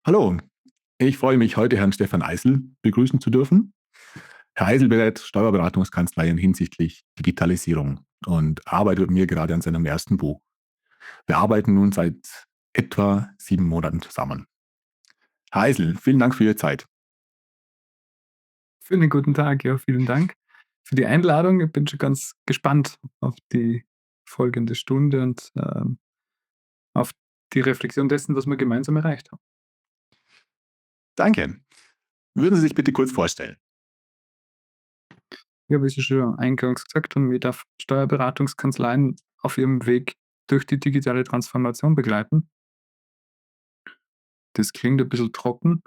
Hallo, ich freue mich, heute Herrn Stefan Eisel begrüßen zu dürfen. Herr Eisel berät Steuerberatungskanzleien hinsichtlich Digitalisierung und arbeitet mit mir gerade an seinem ersten Buch. Wir arbeiten nun seit etwa 7 Monaten zusammen. Herr Eisel, vielen Dank für Ihre Zeit. Schönen guten Tag, ja, vielen Dank für die Einladung. Ich bin schon ganz gespannt auf die folgende Stunde und, auf die Reflexion dessen, was wir gemeinsam erreicht haben. Danke. Würden Sie sich bitte kurz vorstellen? Ja, wie Sie schon eingangs gesagt haben, ich darf Steuerberatungskanzleien auf ihrem Weg durch die digitale Transformation begleiten. Das klingt ein bisschen trocken,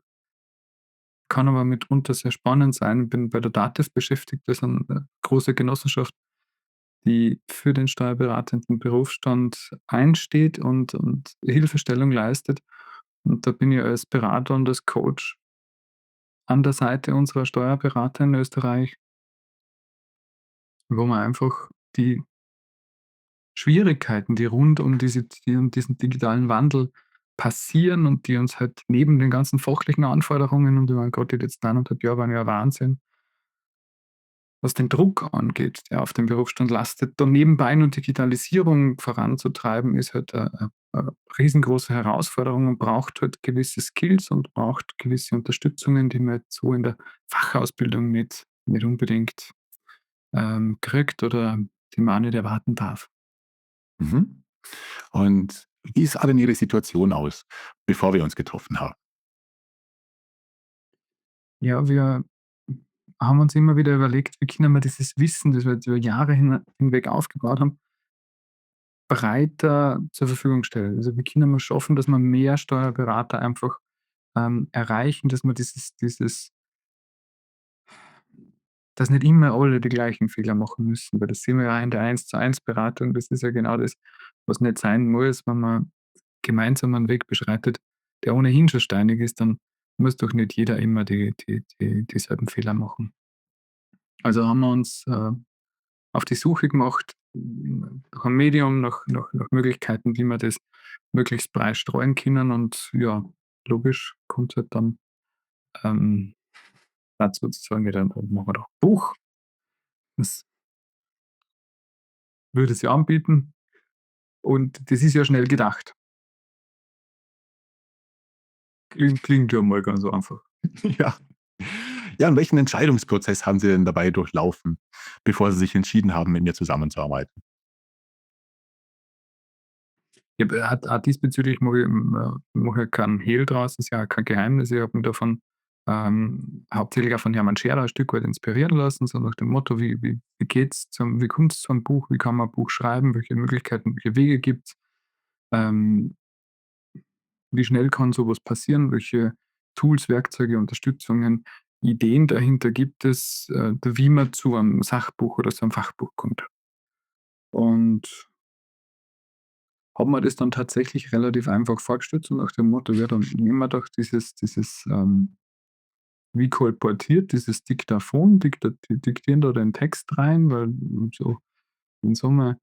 kann aber mitunter sehr spannend sein. Bin bei der DATEV beschäftigt, das ist eine große Genossenschaft, die für den steuerberatenden Berufsstand einsteht und Hilfestellung leistet. Und da bin ich als Berater und als Coach an der Seite unserer Steuerberater in Österreich, wo man einfach die Schwierigkeiten, die rund um diesen digitalen Wandel passieren und die uns halt neben den ganzen fachlichen Anforderungen, und ich meine grad die letzten 1,5 Jahre waren ja Wahnsinn, was den Druck angeht, der auf dem Berufsstand lastet, da nebenbei nur Digitalisierung voranzutreiben, ist halt eine riesengroße Herausforderung und braucht halt gewisse Skills und braucht gewisse Unterstützungen, die man jetzt so in der Fachausbildung nicht unbedingt, kriegt oder die man auch nicht erwarten darf. Mhm. Und wie sah denn Ihre Situation aus, bevor wir uns getroffen haben? Ja, wir haben uns immer wieder überlegt, wie können wir dieses Wissen, das wir jetzt über Jahre hinweg aufgebaut haben, breiter zur Verfügung stellen. Also, wie können wir schaffen, dass wir mehr Steuerberater einfach, erreichen, dass wir dass nicht immer alle die gleichen Fehler machen müssen, weil das sehen wir ja in der Eins-zu-eins Beratung. Das ist ja genau das, was nicht sein muss, wenn man gemeinsam einen Weg beschreitet, der ohnehin schon steinig ist, dann muss doch nicht jeder immer dieselben Fehler machen. Also haben wir uns, auf die Suche gemacht, nach 'nem Medium, nach Möglichkeiten, wie wir das möglichst breit streuen können, und ja, logisch kommt halt dann, ähm, dazu zu sagen: „Ja, dann machen wir doch 'n Buch." Das würde sich anbieten, und das ist ja schnell gedacht. Klingt ja mal ganz einfach. Ja. Ja, und welchen Entscheidungsprozess haben Sie denn dabei durchlaufen, bevor Sie sich entschieden haben, mit mir zusammenzuarbeiten? Ja, auch diesbezüglich mache ich keinen Hehl draus, ist ja auch kein Geheimnis. Ich habe mich davon, hauptsächlich auch von Hermann Scherer ein Stück weit inspirieren lassen, so nach dem Motto: Wie kommt's zum Buch? Wie kann man ein Buch schreiben? Welche Möglichkeiten, welche Wege gibt's? Ähm, wie schnell kann so was passieren? Welche Tools, Werkzeuge, Unterstützungen, Ideen dahinter gibt es, wie man zu einem Sachbuch oder zu einem Fachbuch kommt? Und habe mir das dann tatsächlich relativ einfach vorgestellt, so nach dem Motto: „Ja, dann nehmen wir doch wie kolportiert, dieses Diktaphon, diktieren da den Text rein", weil so in Summe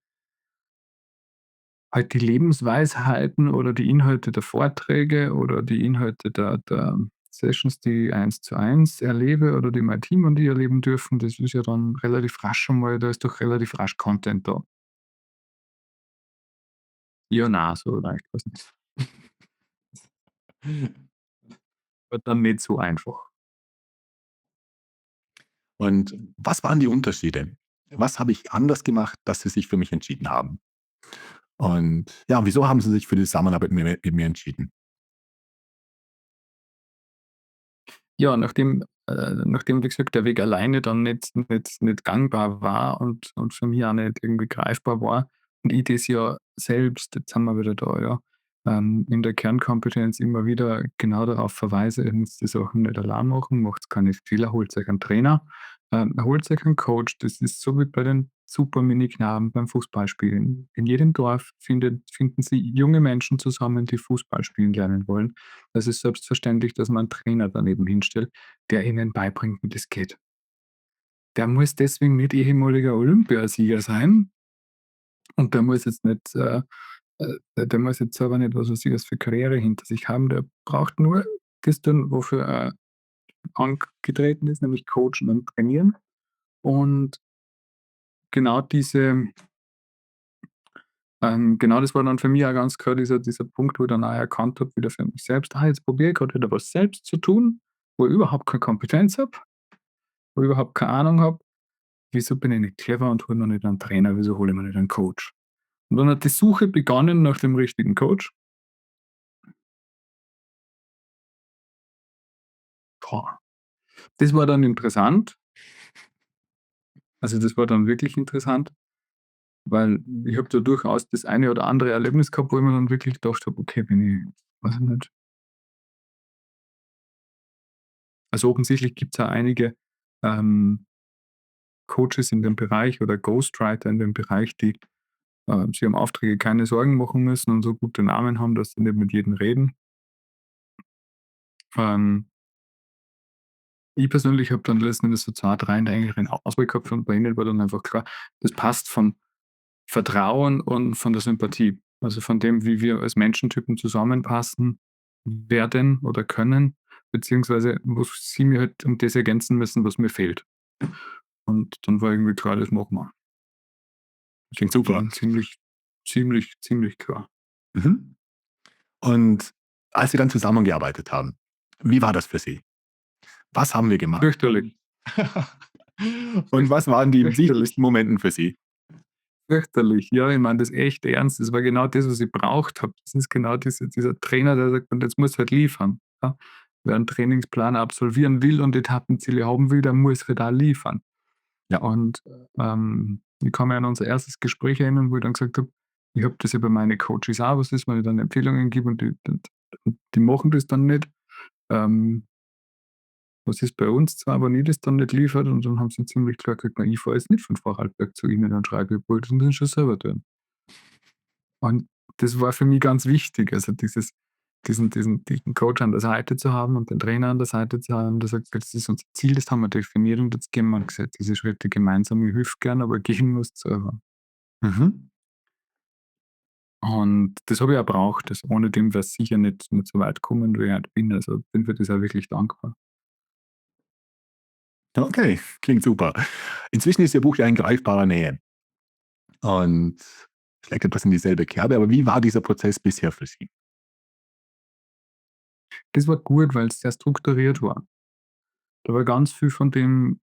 halt die Lebensweisheiten oder die Inhalte der Vorträge oder die Inhalte der Sessions, die ich 1:1 erlebe oder die mein Team und ich erleben dürfen, das ist ja dann relativ rasch schon mal, da ist doch relativ rasch Content da. Ja, na, so leicht war's nicht. Wird dann nicht so einfach. Und was waren die Unterschiede? Was habe ich anders gemacht, dass Sie sich für mich entschieden haben? Und ja, wieso haben Sie sich für die Zusammenarbeit mit mir entschieden? Ja, nachdem, wie gesagt, der Weg alleine dann nicht gangbar war und für mich auch nicht irgendwie greifbar war und ich das ja selbst, jetzt sind wir wieder da, ja, in der Kernkompetenz immer wieder genau darauf verweise, ihr müsst die Sachen nicht allein machen, macht's keine Fehler, holt euch einen Trainer, holt euch einen Coach. Das ist so wie bei den Super Mini-Knaben beim Fußballspielen. In jedem Dorf finden sie junge Menschen zusammen, die Fußball spielen lernen wollen. Es ist selbstverständlich, dass man 'n Trainer daneben hinstellt, der ihnen beibringt, wie das geht. Der muss deswegen nicht ehemaliger Olympiasieger sein, und der muss jetzt nicht, der muss jetzt selber nicht, was weiß ich, was für Karriere hinter sich haben. Der braucht nur gestern, wofür er angetreten ist, nämlich Coachen und Trainieren. Und genau genau das war dann für mich auch ganz klar dieser Punkt, wo ich dann auch erkannt habe, wieder für mich selbst, jetzt probiere ich gerade wieder was selbst zu tun, wo ich überhaupt keine Kompetenz habe, wo ich überhaupt keine Ahnung habe. Wieso bin ich nicht clever und hole mir nicht einen Trainer? Wieso hole ich mir nicht einen Coach? Und dann hat die Suche begonnen nach dem richtigen Coach. Boah, das war dann interessant. Also, das war dann wirklich interessant, weil ich habe da durchaus das eine oder andere Erlebnis gehabt, wo ich mir dann wirklich gedacht habe: „Okay, bin ich weiß ich nicht." Also, offensichtlich gibt's ja einige, ähm, Coaches in dem Bereich oder Ghostwriter in dem Bereich, die, sich um Aufträge keine Sorgen machen müssen und so gute Namen haben, dass sie nicht mit jedem reden. Ähm, Ich persönlich habe dann letzten Endes so 2, 3 in der engeren Auswahl gehabt und bei ihnen war dann einfach klar, das passt von Vertrauen und von der Sympathie. Also, von dem, wie wir als Menschentypen zusammenpassen werden oder können, beziehungsweise wo sie mir halt um das ergänzen müssen, was mir fehlt. Und dann war irgendwie klar, das machen wir. Klingt Das war super. dann ziemlich klar. Mhm. Und als wir dann zusammengearbeitet haben, wie war das für Sie? Was haben wir gemacht? Fürchterlich, Und was waren die fürchterlich, wichtigsten Momenten für Sie? fürchterlich. Ja, ich meine das echt ernst. Das war genau das, was ich braucht habe. Das ist genau dieser Trainer, der sagt: „Und jetzt musst du halt liefern." Ja? Wer einen Trainingsplan absolvieren will und Etappenziele haben will, der muss halt auch liefern. Ja. Und, ich kann mich an unser erstes Gespräch erinnern, wo ich dann gesagt habe: „Ich habe das ja bei meinen Coaches auch, was ist, wenn ich dann Empfehlungen gebe und die machen das dann nicht. Ähm, Was ist bei uns zwar, wenn ich das dann nicht liefert?" Und dann haben sie ziemlich klar gesagt: „Na, ich fahre jetzt nicht von Vorarlberg zu Ihnen und schreibe Ihr Buch, das müssen Sie schon selber tun." Und das war für mich ganz wichtig, also diesen Coach an der Seite zu haben und den Trainer an der Seite zu haben, der sagt: „Das ist unser Ziel, das haben wir definiert und jetzt gehen wir gesagt, diese Schritte gemeinsam. Ich helfe gern, aber gehen musst selber." Mhm. Und das habe ich auch braucht. Ohne dem wäre es sicher nicht so weit gekommen, wie ich heute bin. Also, bin für das auch wirklich dankbar. Okay, klingt super. Inzwischen ist Ihr Buch ja in greifbarer Nähe und schlägt etwas in dieselbe Kerbe, aber wie war dieser Prozess bisher für Sie? Das war gut, weil es sehr strukturiert war. Da war ganz viel von dem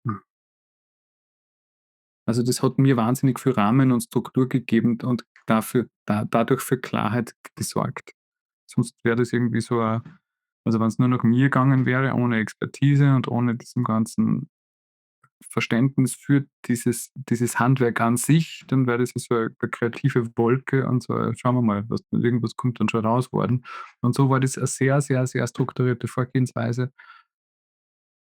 also, das hat mir wahnsinnig viel Rahmen und Struktur gegeben und dadurch für Klarheit gesorgt. Sonst wäre das irgendwie so also, wenn es nur nach mir gegangen wäre, ohne Expertise und ohne diesen ganzen Verständnis für dieses Handwerk an sich, dann wäre das ja so 'ne kreative Wolke und so schauen wir mal, was irgendwas kommt dann schon raus worden. Und so war das eine sehr, sehr, sehr strukturierte Vorgehensweise,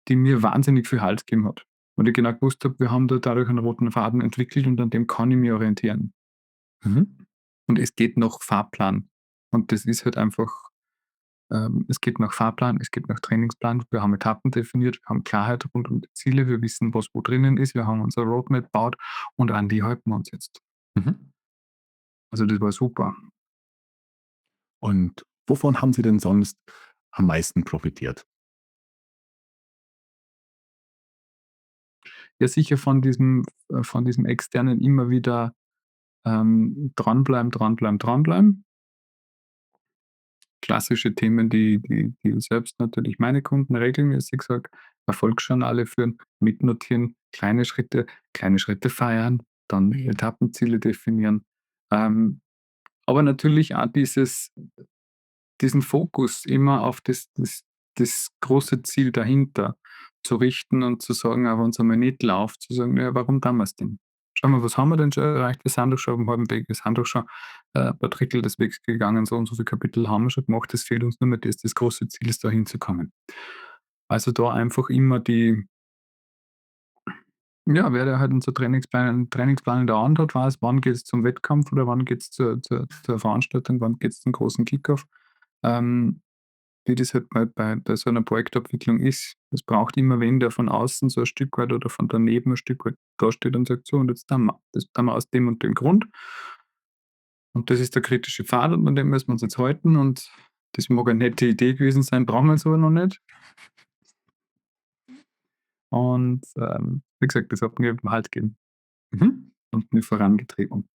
die mir wahnsinnig viel Halt gegeben hat. Und ich genau gewusst habe, wir haben da dadurch einen roten Faden entwickelt und an dem kann ich mich orientieren. Mhm. Und es geht nach Fahrplan. Und das ist halt einfach es geht nach Fahrplan, es geht nach Trainingsplan. Wir haben Etappen definiert, wir haben Klarheit rund um die Ziele, wir wissen, was wo drinnen ist, wir haben unser Roadmap gebaut und an die halten wir uns jetzt. Mhm. Also, das war super. Und wovon haben Sie denn sonst am meisten profitiert? Ja, sicher von diesem Externen immer wieder, dranbleiben, dranbleiben, dranbleiben. Klassische Themen, die selbst natürlich meine Kunden regelmäßig sage, Erfolgsjournale führen, mitnotieren, kleine Schritte feiern, dann Etappenziele definieren. Ähm, aber natürlich auch diesen Fokus immer auf das große Ziel dahinter zu richten und zu sagen, auch wenn's einmal nicht läuft, zu sagen: „Ja, warum tun wir's denn? Schau mal, was haben wir denn schon erreicht? Wir sind doch schon auf'm halben Weg. Wir sind doch schon, ein paar Drittel des Wegs gegangen. So und so viele Kapitel haben wir schon gemacht. Es fehlt uns nur mehr das. Das große Ziel ist, da hinzukommen." Also, da einfach immer wer da halt unser Trainingsplan in der Hand hat, weiß, wann geht's zum Wettkampf oder wann geht's zur Veranstaltung, wann geht's zum großen Kickoff. Ähm Wie das halt bei so einer Projektabwicklung ist. Es braucht immer wen, der von außen so ein Stück weit oder von daneben ein Stück weit dasteht und sagt: „So, und jetzt tun wir. Das tun wir aus dem und dem Grund. Und das ist der kritische Pfad und an dem müssen wir uns jetzt halten." Und Das mag eine nette Idee gewesen sein, brauchen wir jetzt aber noch nicht. Und, wie gesagt, das hat mir Halt gegeben Mhm. und mich vorangetrieben.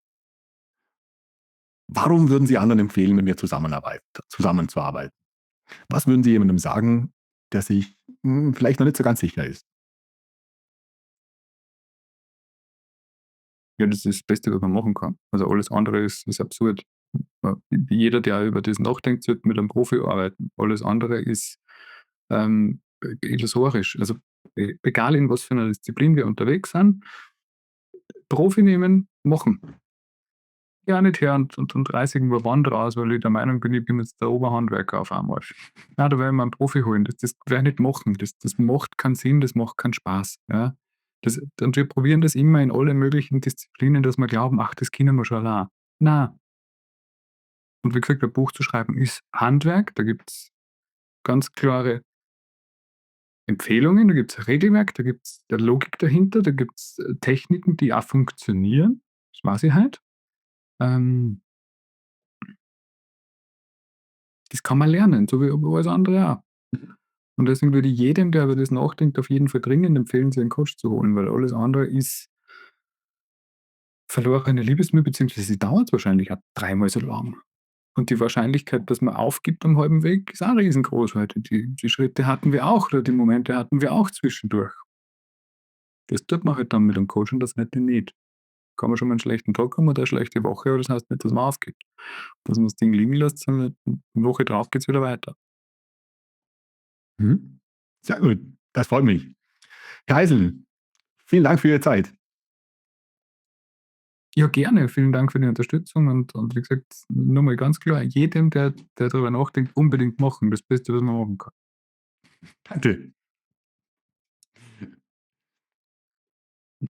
Warum würden Sie anderen empfehlen, mit mir zusammenzuarbeiten? Was würden Sie jemandem sagen, der sich vielleicht noch nicht so ganz sicher ist? Ja, das ist das Beste, was man machen kann. Also, alles andere ist absurd. Jeder, der über das nachdenkt, sollte mit einem Profi arbeiten. Alles andere ist, illusorisch. Also, egal in was für einer Disziplin wir unterwegs sind, Profi nehmen, machen. Ja, nicht her und reiße irgendwo Wand raus, weil ich der Meinung bin, ich bin jetzt der Oberhandwerker auf einmal. Na, da werde ich mir einen Profi holen. Das werde ich nicht machen. Das macht keinen Sinn, das macht keinen Spaß, ja. Und wir probieren das immer in alle möglichen Disziplinen, dass wir glauben: „Ach, das können wir schon allein.“ Na. Und wie gesagt, ein Buch zu schreiben ist Handwerk. Da gibt's ganz klare Empfehlungen, da gibt's Regelwerk, da gibt's eine Logik dahinter, da gibt's, Techniken, die auch funktionieren. Das weiß ich halt. Ähm, Das kann man lernen, so wie alles andere auch. Und deswegen würde ich jedem, der über das nachdenkt, auf jeden Fall dringend empfehlen, sich einen Coach zu holen, weil alles andere ist verlorene Liebesmüh, beziehungsweise dauert wahrscheinlich auch dreimal so lang. Und die Wahrscheinlichkeit, dass man aufgibt am halben Weg, ist auch riesengroß, weil die Schritte hatten wir auch oder die Momente hatten wir auch zwischendurch. Das tut man halt dann mit einem Coach und das nicht. Kann man schon mal einen schlechten Tag haben oder eine schlechte Woche, aber das heißt nicht, dass man aufgibt. Dass man das Ding liegen lässt, sondern 'ne Woche drauf geht's wieder weiter. Mhm. Sehr gut, das freut mich. Herr Heisel, vielen Dank für Ihre Zeit. Ja, gerne. Vielen Dank für die Unterstützung und wie gesagt, nur mal ganz klar, jedem, der darüber nachdenkt, unbedingt machen. Das Beste, was man machen kann. Danke.